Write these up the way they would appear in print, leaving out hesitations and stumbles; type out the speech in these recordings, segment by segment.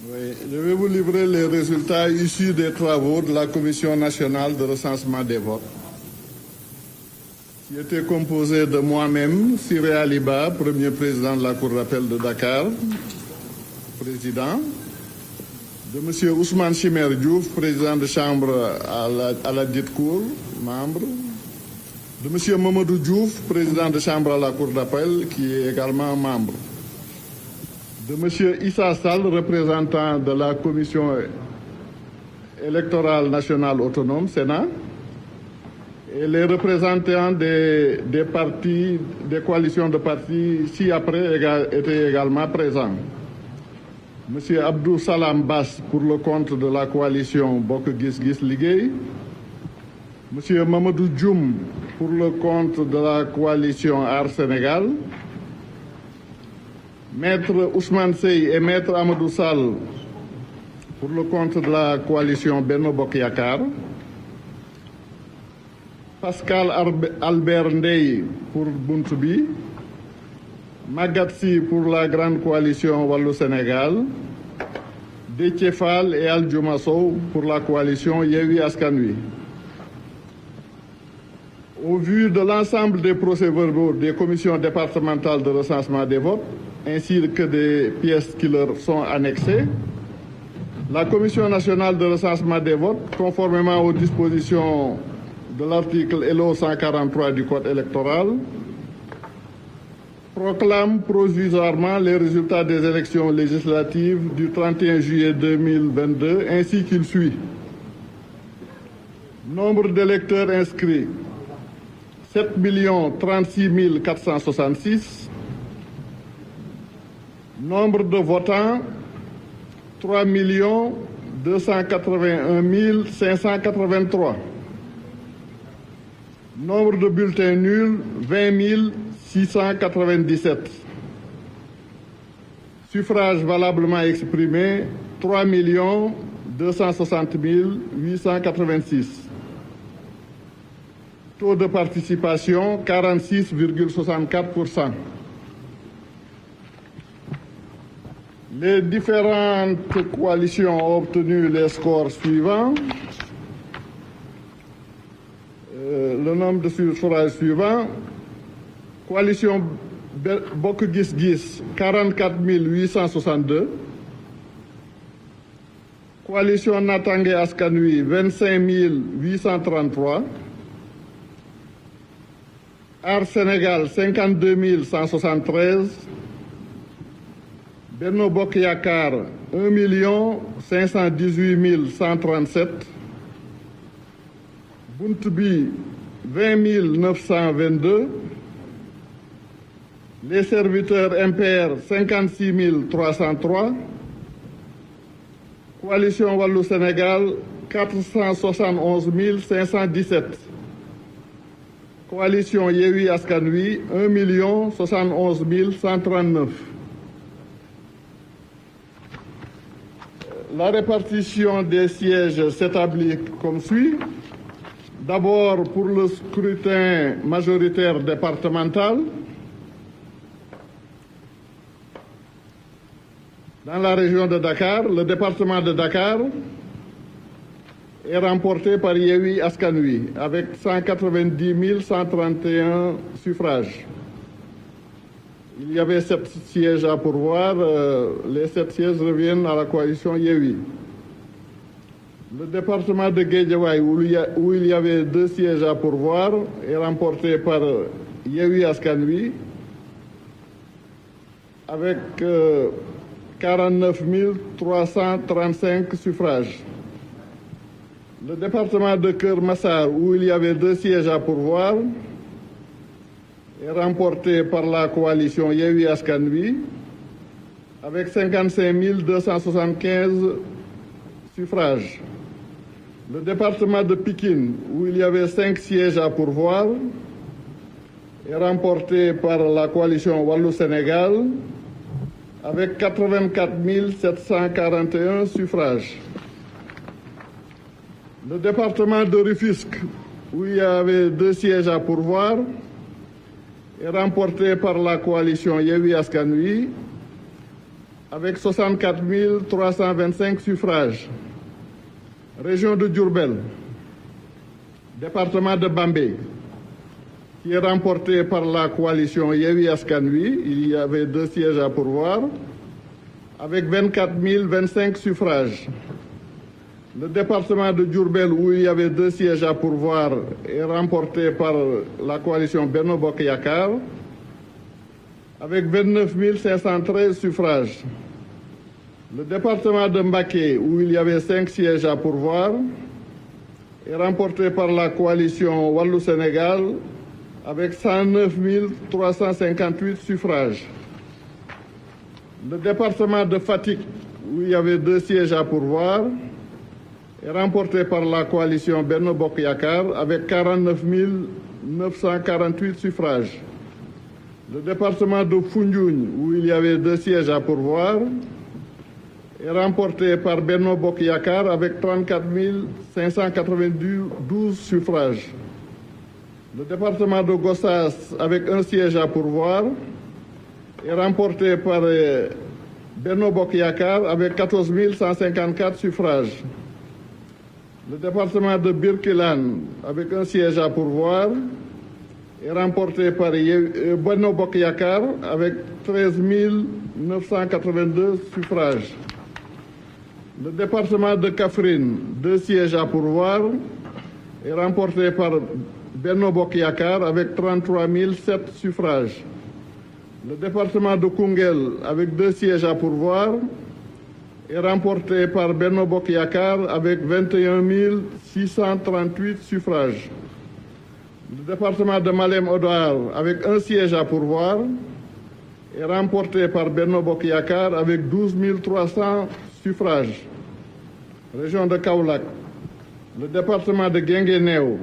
Oui, je vais vous livrer les résultats issus des travaux de la Commission nationale de recensement des votes, qui était composée de moi-même, Siré Aliba, premier président de la Cour d'appel de Dakar, président, de M. Ousmane Chimère Diouf, président de chambre à la dite Cour, membre, de M. Mamadou Diouf, président de chambre à la Cour d'appel, qui est également membre, de M. Issa Sall, représentant de la Commission électorale nationale autonome, Sénat, et les représentants des partis, des coalitions de partis, ci-après étaient également présents. M. Abdou Salam Bass pour le compte de la coalition Bok Gis Gis Liguey, M. Mamadou Djoum pour le compte de la coalition Art Sénégal, Maître Ousmane Sey et Maître Amadou Sall pour le compte de la coalition Benno Bokk Yakaar, Pascal Albert Ndeye pour Buntu Bi, Magatte Sy pour la grande coalition Wallu Sénégal, Déthié Fall et Aldiouma Sow pour la coalition Yewwi Askan Wi. Au vu de l'ensemble des procès-verbaux des commissions départementales de recensement des votes, ainsi que des pièces qui leur sont annexées, la Commission nationale de recensement des votes, conformément aux dispositions de l'article LO 143 du Code électoral, proclame provisoirement les résultats des élections législatives du 31 juillet 2022 ainsi qu'il suit. Nombre d'électeurs inscrits 7 036 466. Nombre de votants 3 281 583. Nombre de bulletins nuls 20 697. Suffrages valablement exprimés 3 260 886. Taux de participation 46,64%. Les différentes coalitions ont obtenu les scores suivants. Le nombre de suffrages suivants. Coalition Bokk Gis Gis 44 862. Coalition Natangué Askan Wi 25 833. Art Sénégal 52 173. Benno Bokk Yakaar 1 518 137. Buntu Bi 20 922. Les serviteurs MPR 56 303. Coalition Wallu Sénégal 471 517. Coalition Yewwi Askan Wi 1 071 139. La répartition des sièges s'établit comme suit. D'abord, pour le scrutin majoritaire départemental, dans la région de Dakar, le département de Dakar est remporté par Yewwi Askan Wi avec 190 131 suffrages. Il y avait 7 sièges à pourvoir. Les 7 sièges reviennent à la coalition Yewwi. Le département de Guédiawaye, où il y avait 2 sièges à pourvoir, est remporté par Yewwi Askan Wi avec 49 335 suffrages. Le département de Keur Massar, où il y avait 2 sièges à pourvoir, est remporté par la coalition Yewwi Askan Wi avec 55 275 suffrages. Le département de Pikine, où il y avait 5 sièges à pourvoir, est remporté par la coalition Wallu Sénégal avec 84 741 suffrages. Le département de Rufisque, où il y avait 2 sièges à pourvoir, est remporté par la coalition Yewwi Askan Wi avec 64 325 suffrages. Région de Diourbel, département de Bambey, qui est remporté par la coalition Yewwi Askan Wi. Il y avait 2 sièges à pourvoir, avec 24 025 suffrages. Le département de Diourbel, où il y avait 2 sièges à pourvoir, est remporté par la coalition Benno Bokk Yakaar, avec 29 513 suffrages. Le département de Mbacké, où il y avait 5 sièges à pourvoir, est remporté par la coalition Wallu Sénégal, avec 109 358 suffrages. Le département de Fatick, où il y avait 2 sièges à pourvoir, est remporté par la coalition Benno Bokk Yakaar avec 49 948 suffrages. Le département de Foundiougne, où il y avait 2 sièges à pourvoir, est remporté par Benno Bokk Yakaar avec 34 592 suffrages. Le département de Gossas, avec 1 siège à pourvoir, est remporté par Benno Bokk Yakaar avec 14 154 suffrages. Le département de Birkelane, avec 1 siège à pourvoir, est remporté par Benno Bokk Yakaar avec 13 982 suffrages. Le département de Kaffrine, 2 sièges à pourvoir, est remporté par Benno Bokk Yakaar avec 33 007 suffrages. Le département de Koungheul, avec 2 sièges à pourvoir, est remporté par Benno Bokk Yakaar avec 21 638 suffrages. Le département de Malem Hodar, avec 1 siège à pourvoir, est remporté par Benno Bokk Yakaar avec 12 300 suffrages. Région de Kaolack, le département de Guinguinéo,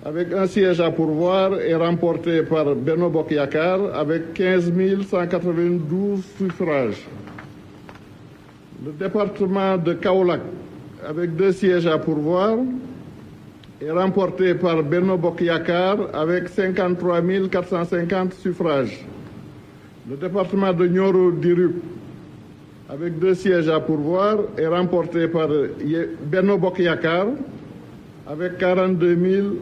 avec 1 siège à pourvoir, est remporté par Benno Bokk Yakaar avec 15 192 suffrages. Le département de Kaolack, avec 2 sièges à pourvoir, est remporté par Benno Bokk Yakaar avec 53 450 suffrages. Le département de Nioro-Dirup, avec 2 sièges à pourvoir, est remporté par Benno Bokk Yakaar avec 42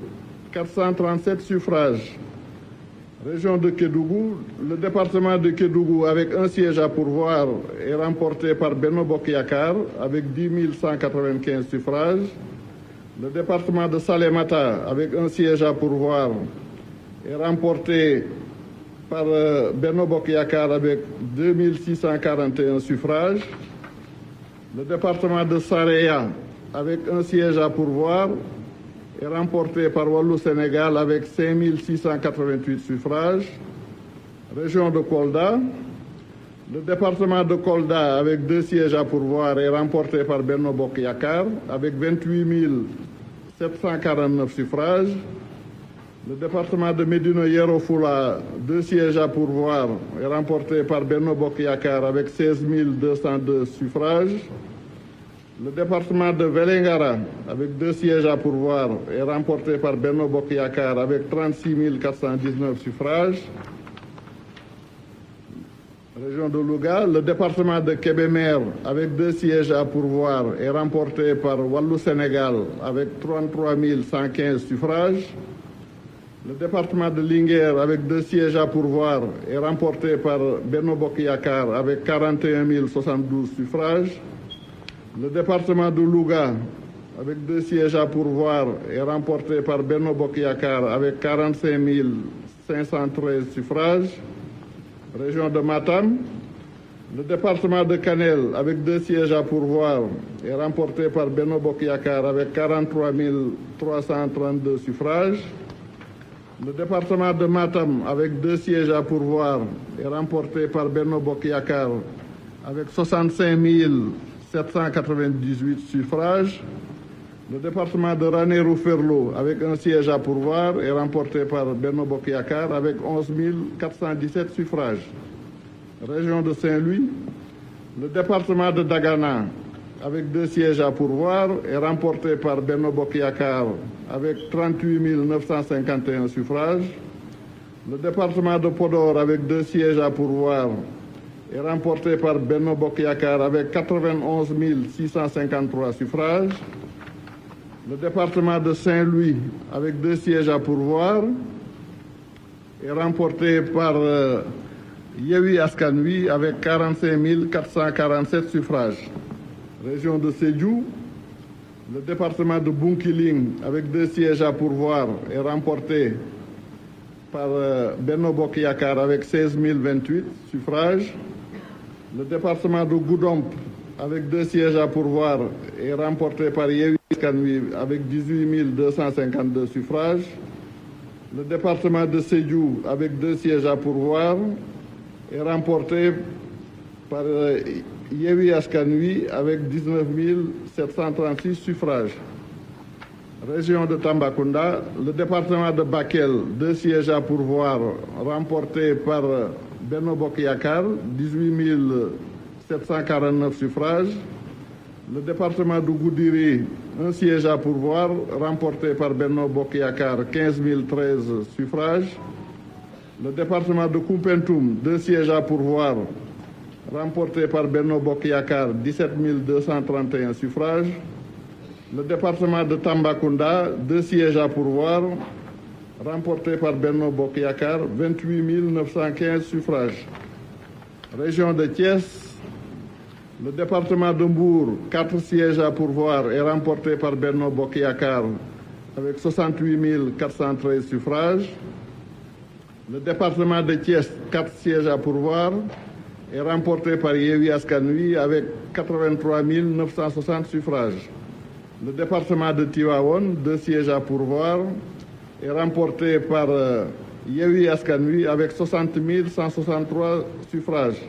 437 suffrages. Région de Kédougou, le département de Kédougou, avec 1 siège à pourvoir, est remporté par Benno Bokk Yakaar avec 10 195 suffrages. Le département de Salémata, avec 1 siège à pourvoir, est remporté par Benno Bokk Yakaar avec 2 641 suffrages. Le département de Saraya, avec 1 siège à pourvoir, est remporté par Wallu Sénégal avec 5 688 suffrages. Région de Kolda, le département de Kolda, avec 2 sièges à pourvoir, est remporté par Benno Bokk Yakaar avec 28 749 suffrages. Le département de Médina Yoro Foulah, 2 sièges à pourvoir, est remporté par Benno Bokk Yakaar avec 16 202 suffrages. Le département de Vélingara, avec 2 sièges à pourvoir, est remporté par Benno Bokk Yakaar avec 36 419 suffrages. Région de Louga, le département de Kébémer, avec 2 sièges à pourvoir, est remporté par Wallu Sénégal avec 33 115 suffrages. Le département de Linguère, avec 2 sièges à pourvoir, est remporté par Benno Bokk Yakaar avec 41 072 suffrages. Le département de Louga, avec 2 sièges à pourvoir, est remporté par Benno Bokk Yakaar avec 45 513 suffrages. Région de Matam, le département de Kanel, avec 2 sièges à pourvoir, est remporté par Benno Bokk Yakaar avec 43 332 suffrages. Le département de Matam, avec 2 sièges à pourvoir, est remporté par Benno Bokk Yakaar avec 65 798 suffrages. Le département de Ranérou-Ferlo, avec 1 siège à pourvoir, est remporté par Benno Bokk Yakaar avec 11 417 suffrages. Région de Saint-Louis, le département de Dagana, avec 2 sièges à pourvoir, est remporté par Benno Bokk Yakaar avec 38 951 suffrages. Le département de Podor, avec 2 sièges à pourvoir, est remporté par Benno Bokk Yakaar avec 91 653 suffrages. Le département de Saint-Louis, avec 2 sièges à pourvoir, est remporté par Yewwi Askan Wi avec 45 447 suffrages. Région de Sédhiou, le département de Bounkiling, avec 2 sièges à pourvoir, est remporté par Benno Bokk Yakaar avec 16 028 suffrages. Le département de Goudomp, avec 2 sièges à pourvoir, est remporté par Yewwi Askan Wi avec 18 252 suffrages. Le département de Sédhiou, avec 2 sièges à pourvoir, est remporté par Yewwi Askan Wi avec 19 736 suffrages. Région de Tambacounda, le département de Bakel, 2 sièges à pourvoir, remporté par Benno Bokk Yakaar, 18 749 suffrages. Le département de Goudiri, 1 siège à pourvoir, remporté par Benno Bokk Yakaar, 15 013 suffrages. Le département de Koumpentoum, 2 sièges à pourvoir, remporté par Benno Bokk Yakaar, 17 231 suffrages. Le département de Tambacounda, 2 sièges à pourvoir, remporté par Benno Bokk Yakaar, 28 915 suffrages. Région de Thiès, le département de Mbour, 4 sièges à pourvoir est remporté par Benno Bokk Yakaar avec 68 413 suffrages. Le département de Thiès, 4 sièges à pourvoir, est remporté par Yewwi Askan Wi avec 83 960 suffrages. Le département de Tivaouane, 2 sièges à pourvoir, est remporté par Yewwi Askan Wi avec 60 163 suffrages.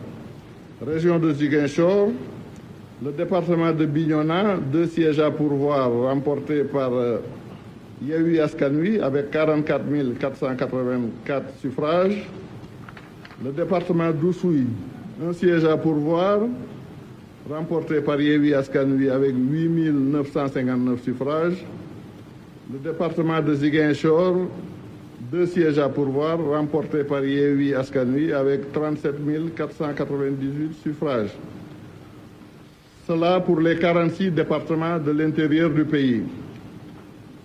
Région de Ziguinchor, le département de Bignona, 2 sièges à pourvoir, remporté par Yewwi Askan Wi avec 44 484 suffrages. Le département d'Oussouye, 1 siège à pourvoir, remporté par Yewwi Askan Wi avec 8 959 suffrages. Le département de Ziguinchor, 2 sièges à pourvoir, remporté par Yewwi Askan Wi avec 37 498 suffrages. Cela pour les 46 départements de l'intérieur du pays.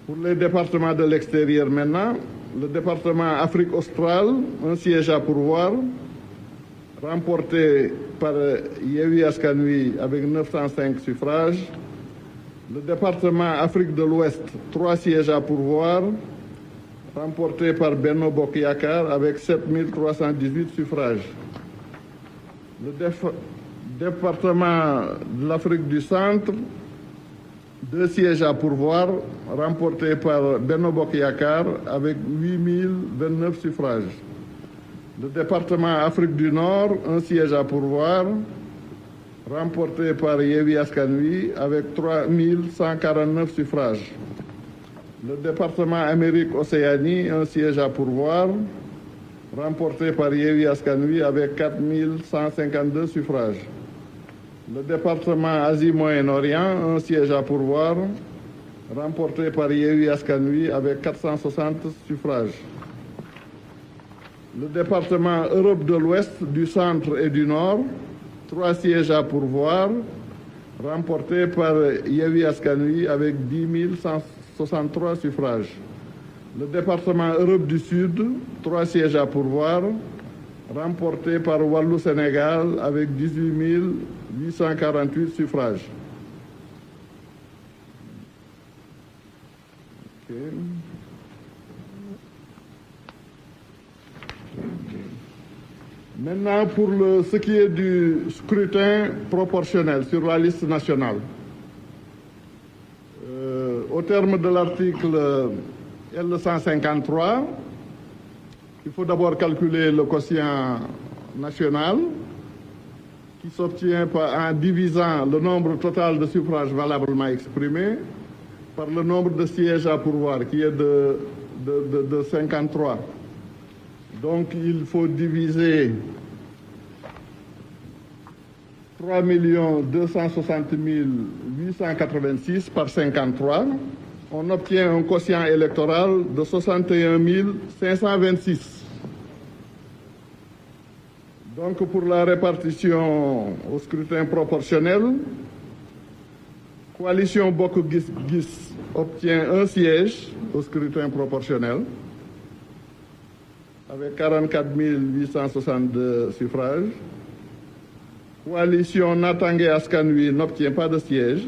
Pour les départements de l'extérieur maintenant, le département Afrique australe, 1 siège à pourvoir, remporté par Yewwi Askan Wi avec 905 suffrages. Le département Afrique de l'Ouest, 3 sièges à pourvoir, remporté par Benno Bokk Yakaar avec 7 318 suffrages. Le département de l'Afrique du Centre, 2 sièges à pourvoir, remporté par Benno Bokk Yakaar avec 8 029 suffrages. Le département Afrique du Nord, 1 siège à pourvoir, remporté par Yewwi Askan Wi avec 3 149 suffrages. Le département Amérique-Océanie, 1 siège à pourvoir, remporté par Yewwi Askan Wi avec 4 152 suffrages. Le département Asie-Moyen-Orient, 1 siège à pourvoir, remporté par Yewwi Askan Wi avec 460 suffrages. Le département Europe de l'Ouest, du Centre et du Nord, 3 sièges à pourvoir, remporté par Yewwi Askan Wi avec 10 163 suffrages. Le département Europe du Sud, 3 sièges à pourvoir, remporté par Wallou Sénégal avec 18 848 suffrages. Okay. Maintenant, pour ce qui est du scrutin proportionnel sur la liste nationale. Au terme de l'article L153, il faut d'abord calculer le quotient national qui s'obtient en divisant le nombre total de suffrages valablement exprimés par le nombre de sièges à pourvoir qui est de 53. Donc il faut diviser 3 260 886 par 53. On obtient un quotient électoral de 61 526. Donc pour la répartition au scrutin proportionnel, Coalition Bokk Gis Gis obtient un siège au scrutin proportionnel avec 44 862 suffrages. Coalition Natangué Askan Wi n'obtient pas de siège.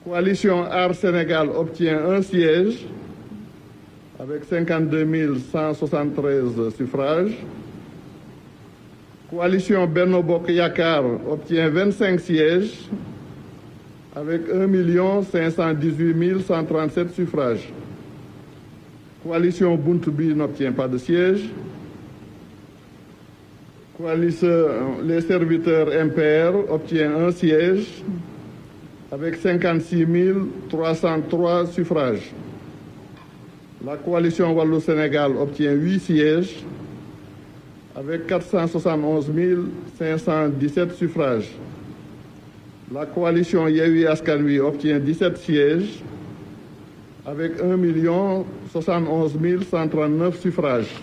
Coalition Aar Sénégal obtient un siège avec 52 173 suffrages. Coalition Benno Bokk Yakaar obtient 25 sièges avec 1 518 137 suffrages. Coalition Buntu Bi n'obtient pas de siège. Les serviteurs MPR obtient un siège avec 56 303 suffrages. La coalition Wallu Sénégal obtient 8 sièges avec 471 517 suffrages. La coalition Yewwi Askan Wi obtient 17 sièges avec 1 071 139 suffrages.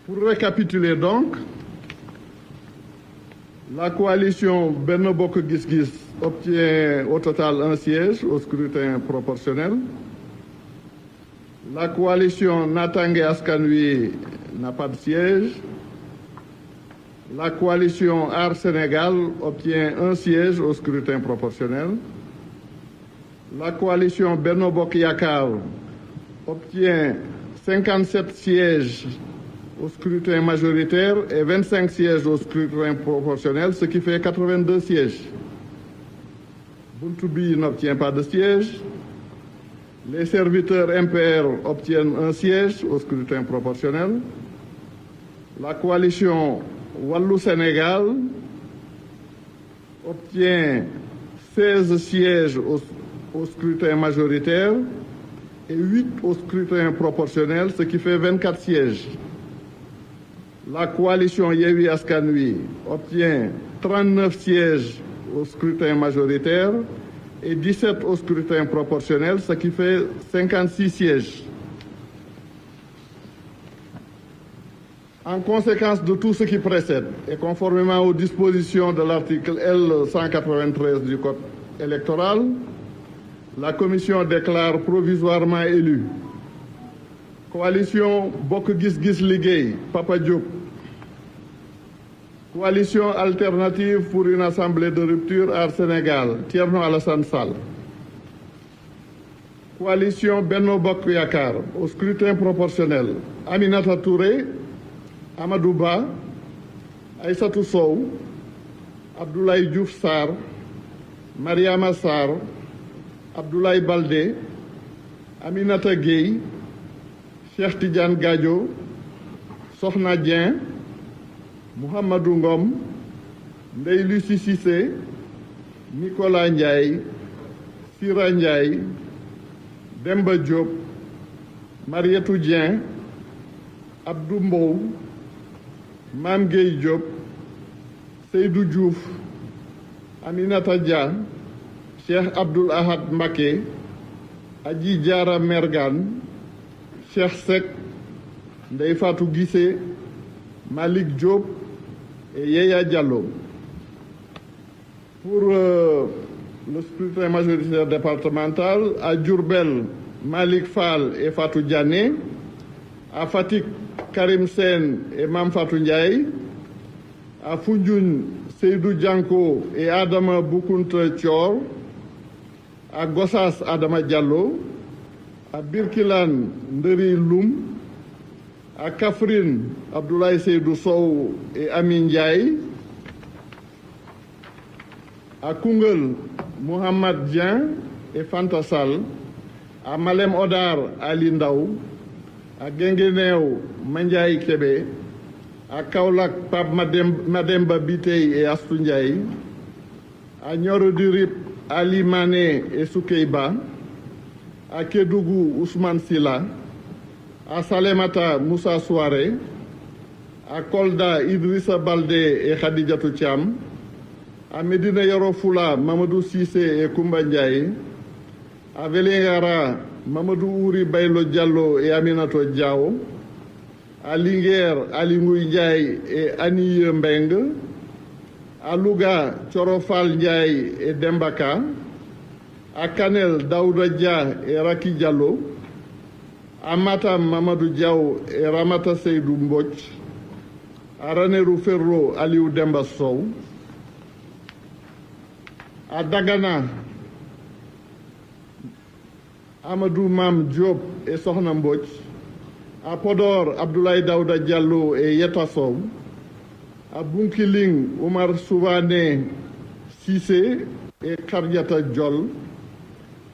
Pour récapituler donc, la coalition Benno Bokk Gis Gis obtient au total un siège au scrutin proportionnel. La coalition Natangué Askan Wi n'a pas de siège. La coalition Aar Sénégal obtient un siège au scrutin proportionnel. La coalition Benno Bokk Yakaar obtient 57 sièges au scrutin majoritaire et 25 sièges au scrutin proportionnel, ce qui fait 82 sièges. Buntu Bi n'obtient pas de siège. Les serviteurs MPR obtiennent un siège au scrutin proportionnel. La coalition Wallu Sénégal obtient 16 sièges au scrutin majoritaire et 8 au scrutin proportionnel, ce qui fait 24 sièges. La coalition Yewwi Askan Wi obtient 39 sièges au scrutin majoritaire et 17 au scrutin proportionnel, ce qui fait 56 sièges. En conséquence de tout ce qui précède et conformément aux dispositions de l'article L193 du Code électoral, la Commission déclare provisoirement élu Coalition Bokk Gis Gis Liggéey, Papa Diop. Coalition alternative pour une assemblée de rupture Aar Sénégal, Thierno Alassane Sall. Coalition Benno Bokk Yakaar, au scrutin proportionnel, Aminata Touré, Amadou Ba, Aïssatou Sow, Abdoulaye Diouf Sarr, Mariama Sarr, Abdoulaye Baldé, Aminata Gueye, Cheikh Tidiane Gadio, Sokhna Dieng, Mouhamadou Ngom, Ndeye Lucie Cissé, Nicolas Ndiaye, Sira Ndiaye, Demba Diop, Marietou Dieng, Abdou Mbow, Mame Gueye Diop, Seydou Diouf, Aminata Dia, Cheikh Abdoul Ahad Mbacké, Adji Diara Mergane, Cheikh Seck, Ndeye Fatou Guissé, Malick Diop et Yaya Diallo. Pour le scrutin majoritaire départemental, à Diourbel, Malick Fall et Fatou Diané, à Fatick, Karim Sène et Mame Fatou Ndiaye, à Foundiougne, Seydou Dianko et Adama Boukounta Thior, à Gossas, Adama Diallo, à Birkilane, Nderi Loum, à Kaffrine, Abdoulaye Seydou Sow et Amin Ndiaye, à Koungheul, Mohamed Dieng et Fanta Sall, à Malem Odar, Ali Ndaw, à Guinguinéo, Mandiaye Kébé, à Kaolack, Pape Mademba Biteye et Astou Ndiaye, à Nioro du Rip, Ali Mané et Soukeyba, à Kédougou, Ousmane Silla, à Salémata, Moussa Souaré, à Kolda, Idrissa Baldé et Khadijatou Thiam, À Médina Yoro Fula, Mamadou Cissé et Koumba Ndiaye. À Vélingara, Mamadou Ouri Baylo Diallo et Aminato Diao. À Linguère, Ali Ndiaye et Annie Mbeng. À Louga, Chorofal Ndiaye et Dembaka. À Kanel, Daouda Dia et Raki Diallo. À Matam, Mamadou Diao et Ramata Seydou Mbodj. À Ranérou Ferro, Aliou Demba Sow. À Dagana, Amadou Mam Diop et Sohna Mbodj. À Podor, Abdoulaye Daouda Diallo et Yeta Sow. À Bunkiling, Omar Souvané Cissé et Kardiata Diol.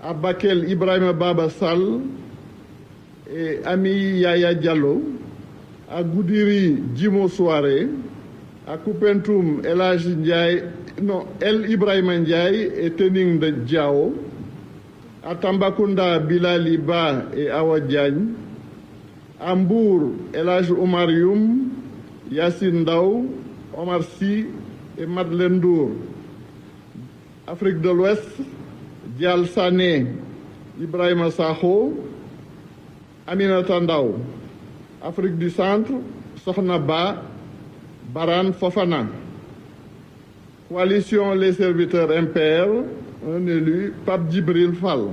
À Bakel, Ibrahima Baba Sall et Ami Yaya Diallo. À Goudiri, Djimo Soare. À Koupentoum, El Ibrahima Ndiaye et Tening de Diao. À Tambacounda, Bilali Ba et Awa Diagne. À Mbour, Elhaj Omar Youm, Yassine Ndao, Omar Sy et Madeleine Ndour. Afrique de l'Ouest, Dial Sané, Ibrahima Sakho, Aminata Ndao. Afrique du Centre, Sokhna Ba, Baran Fofana. Coalition Les Serviteurs MPR, un élu, Pape Djibril Fall.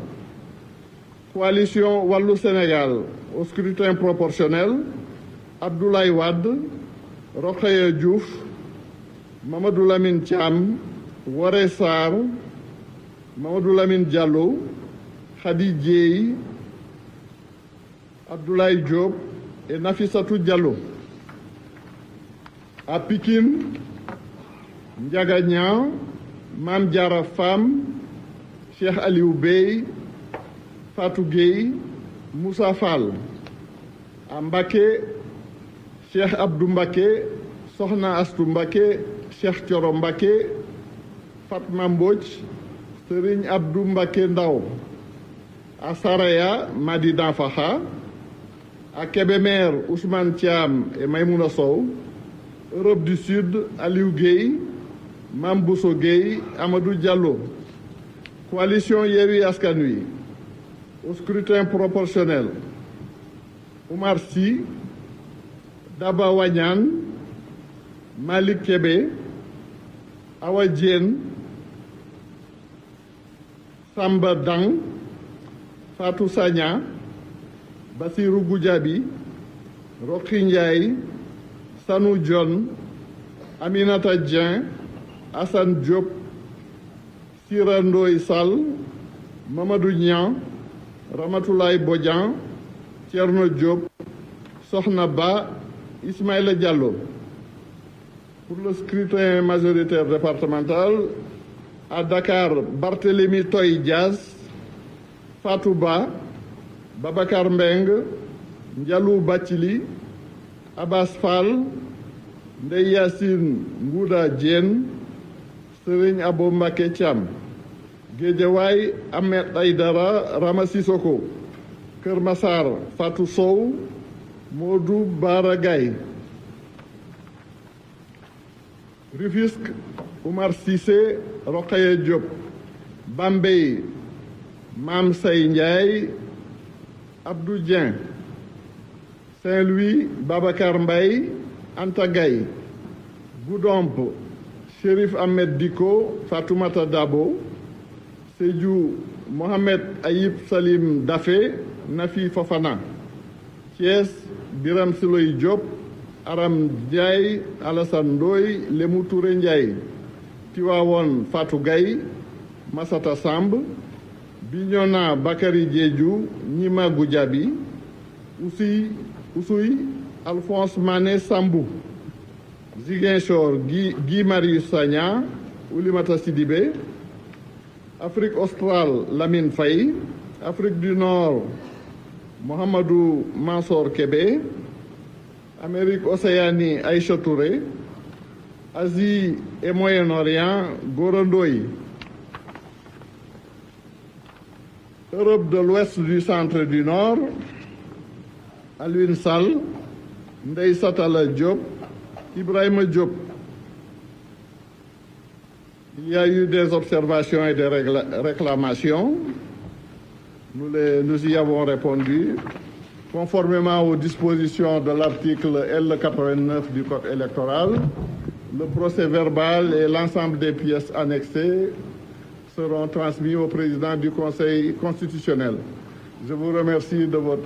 Coalition Wallou Sénégal, au scrutin proportionnel, Abdoulaye Wade, Rokhaya Diouf, Mamadou Lamine Thiam, Woré Sarr, Mamadou Lamine Diallo, Khady Dieye, Abdoulaye Diop et Nafissatou Diallo. À Pikine, Ndiaga Niang, Mame Diarra Fam, Cheikh Aliou Bey, Fatou Gueye, Moussa Fall. À Mbacké, Cheikh Abdou Mbacké, Sokhna Astou Mbacké, Cheikh Thioro Mbacké, Fatma Mbodj, Serigne Abdou Mbacké Ndao. À Saraya, Madi Danfaha. À Kébémer, Ousmane Thiam et Maïmouna Sow. Europe du Sud, Aliou Gueye, Mambousso Gueye, Amadou Diallo. Coalition Yewwi Askan Wi. Au scrutin proportionnel, Oumar Sy, Daba Wagnan, Malik Kébé, Awa Diène, Samba Dang, Fatou Sagna, Bassirou Goudiaby, Rokhaya Ndiaye, Sanou Dione, Aminata Dieng, Assane Diop, Sira Ndoye Sall, Mamadou Niang, Ramatoulaye Bodian, Thierno Diop, Sokhna Ba, Ismaïla Diallo. Pour le scrutin majoritaire départemental, à Dakar, Barthélémy Toye Dias, Fatou Ba, Babacar Mbeng, Ndialou Bathily, Abbas Fall, Ndeye Yacine Ngouda Diène, Serigne Abo Mbacké Thiam. Guédiawaye, Ahmed Aïdara, Rama Sissoko. Keur Massar, Fatou Sow, Modou Bara Gaye. Rufisque, Oumar Cissé, Rokhaya Diop. Bambey, Mame Say Ndiaye, Abdou Dieng. Saint-Louis, Babacar Mbaye, Anta Gaye. Goudomp, Chérif Ahmed Diko, Fatoumata Dabo. Sédhiou, Mohamed Ayib Salim Dafé, Nafi Fofana. Thiès, Biram Siloy Diop, Aram Ndiaye, Alassane Ndoye, Lemou Touré Ndiaye. Tivaouane, Fatou Gaye, Massata Samb. Bignona, Bakary Diédhiou, Nima Goudiaby. Oussouye, Alphonse Mané Sambou. Ziguinchor, Guy Marius Sagna, Oulimata Sidibé. Afrique australe, Lamine Faye. Afrique du Nord, Mohamedou Mansour Kébé. Amérique Océanie, Aïcha Touré. Asie et Moyen-Orient, Gora Ndoye. Europe de l'Ouest, du Centre et du Nord, Alioune Sall, Ndeye Satala Diop, Ibrahima Diop. Il y a eu des observations et des réclamations. Nous y avons répondu. Conformément aux dispositions de l'article L89 du Code électoral, le procès-verbal et l'ensemble des pièces annexées seront transmis au président du Conseil constitutionnel. Je vous remercie de votre